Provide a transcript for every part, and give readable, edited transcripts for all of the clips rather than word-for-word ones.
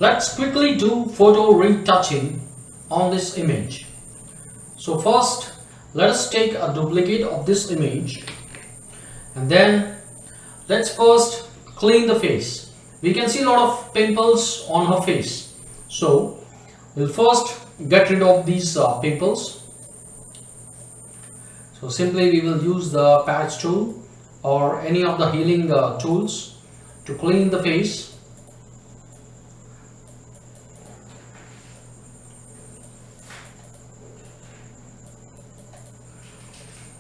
Let's quickly do photo retouching on this image. So first, let us take a duplicate of this image, and then let's first clean the face. We can see a lot of pimples on her face, so we'll first get rid of these pimples. So simply we will use the patch tool or any of the healing tools to clean the face.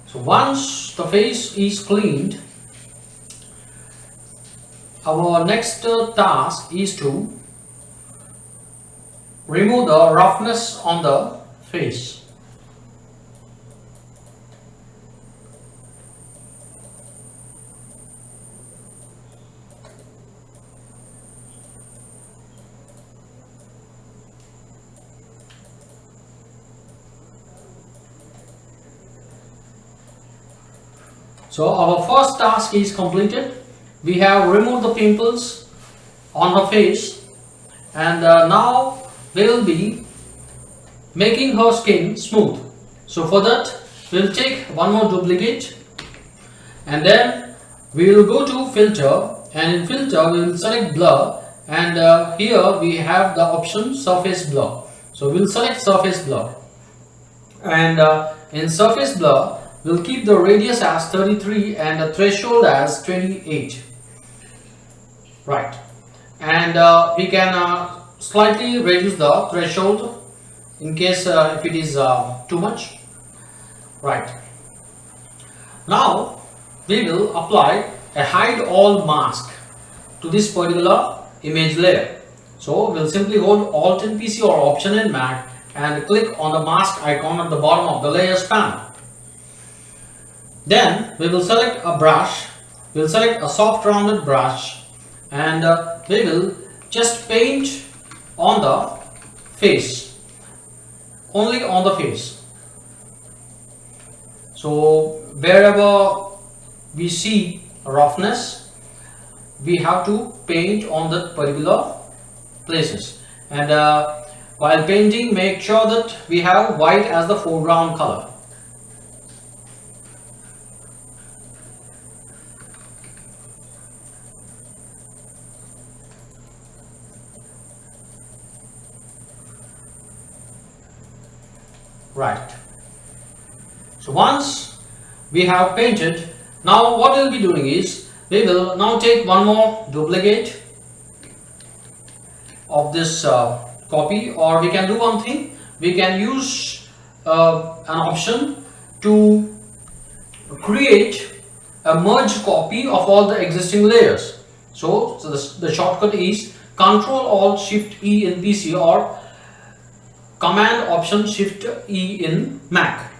So once the face is cleaned, our next task is to remove the roughness on the face. So our first task is completed. We have removed the pimples on her face, and now we will be making her skin smooth. So for that we will take one more duplicate, and then we will go to filter, and in filter we will select blur, and here we have the option surface blur. So we will select surface blur, and in surface blur we'll keep the radius as 33 and the threshold as 28. Right, and we can slightly reduce the threshold in case if it is too much. Right, now we will apply a hide all mask to this particular image layer. So we'll simply hold Alt in PC or Option in Mac and click on the mask icon at the bottom of the layers panel. Then we will select a brush. We'll select a soft rounded brush, and we will just paint on the face, only on the face. So wherever we see roughness, we have to paint on that particular places, and while painting, make sure that we have white as the foreground color. Right, so once we have painted, now what we'll be doing is we will now take one more duplicate of this copy, or we can do one thing. We can use an option to create a merge copy of all the existing layers. So the shortcut is Ctrl Alt Shift E in PC or Command Option Shift E in Mac.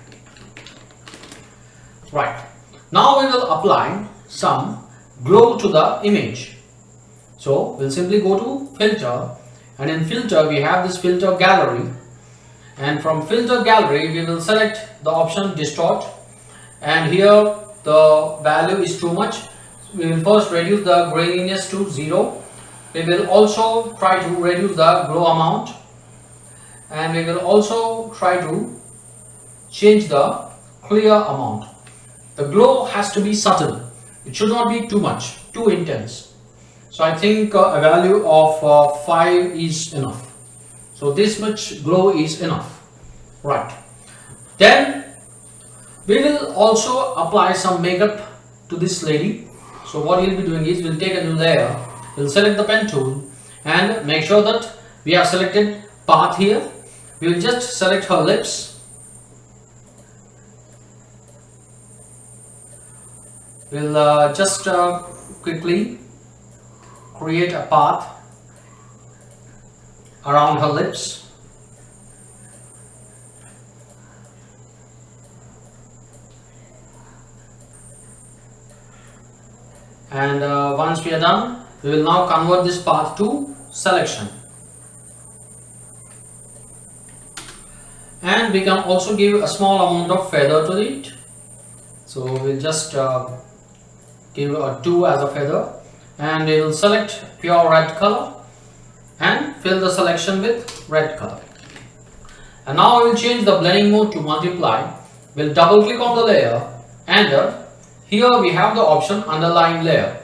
Right, now we will apply some glow to the image. So we'll simply go to filter, and in filter we have this filter gallery, and from filter gallery we will select the option distort, and here the value is too much. We will first reduce the graininess to 0. We will also try to reduce the glow amount, and we will also try to change the clear amount. The glow has to be subtle. It should not be too much, too intense. So I think a value of 5 is enough. So this much glow is enough. Right. Then we will also apply some makeup to this lady. So what we'll be doing is we'll take a new layer. We'll select the pen tool and make sure that we have selected path here. We will just select her lips. We'll just quickly create a path around her lips. And once we are done, we will now convert this path to selection. And we can also give a small amount of feather to it. So we'll just give a 2 as a feather, and we will select pure red color, and fill the selection with red color. And now I will change the blending mode to multiply. We'll double click on the layer, and here we have the option underlying layer,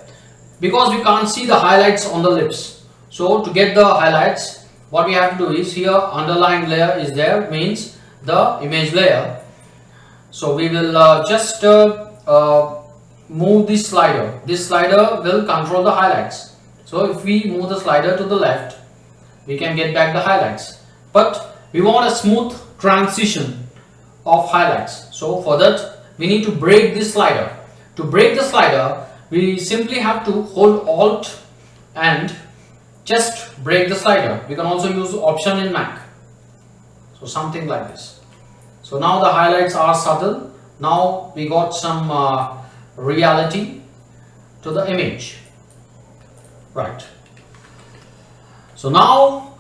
because we can't see the highlights on the lips. So to get the highlights, what we have to do is, here underlying layer is there, means the image layer. So we will just move this slider. This slider will control the highlights. So if we move the slider to the left, we can get back the highlights. But we want a smooth transition of highlights. So for that, we need to break this slider. To break the slider, we simply have to hold Alt and just break the slider. We can also use Option in Mac. So something like this. So now the highlights are subtle. Now we got some reality to the image. Right. So now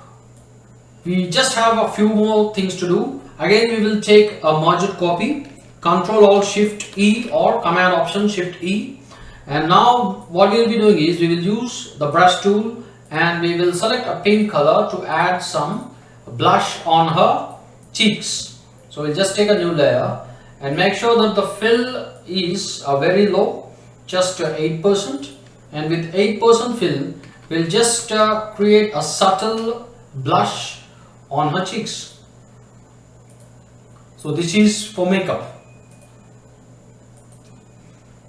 we just have a few more things to do. Again, we will take a merged copy, Control Alt Shift E or Command Option Shift E. And now what we will be doing is, we will use the brush tool and we will select a pink color to add some blush on her cheeks. So we'll just take a new layer and make sure that the fill is very low, just 8%. And with 8% fill, we'll just create a subtle blush on her cheeks. So this is for makeup.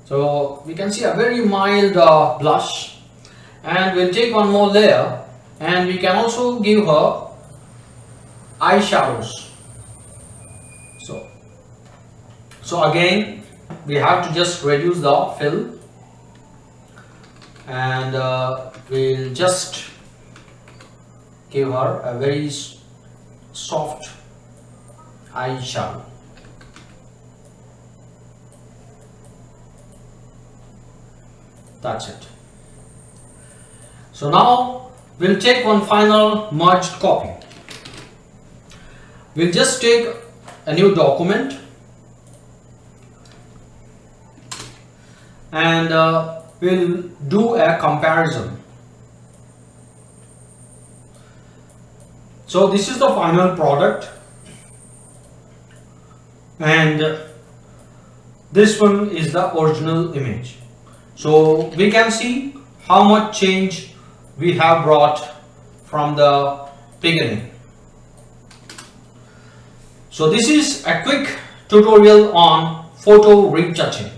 So we can see a very mild blush, and we'll take one more layer and we can also give her eyeshadows. So again, we have to just reduce the fill, and we'll just give her a very soft eyeshadow. That's it. So now we'll take one final merged copy. We'll just take a new document and we'll do a comparison. So this is the final product, and this one is the original image. So we can see how much change we have brought from the beginning. So this is a quick tutorial on photo retouching.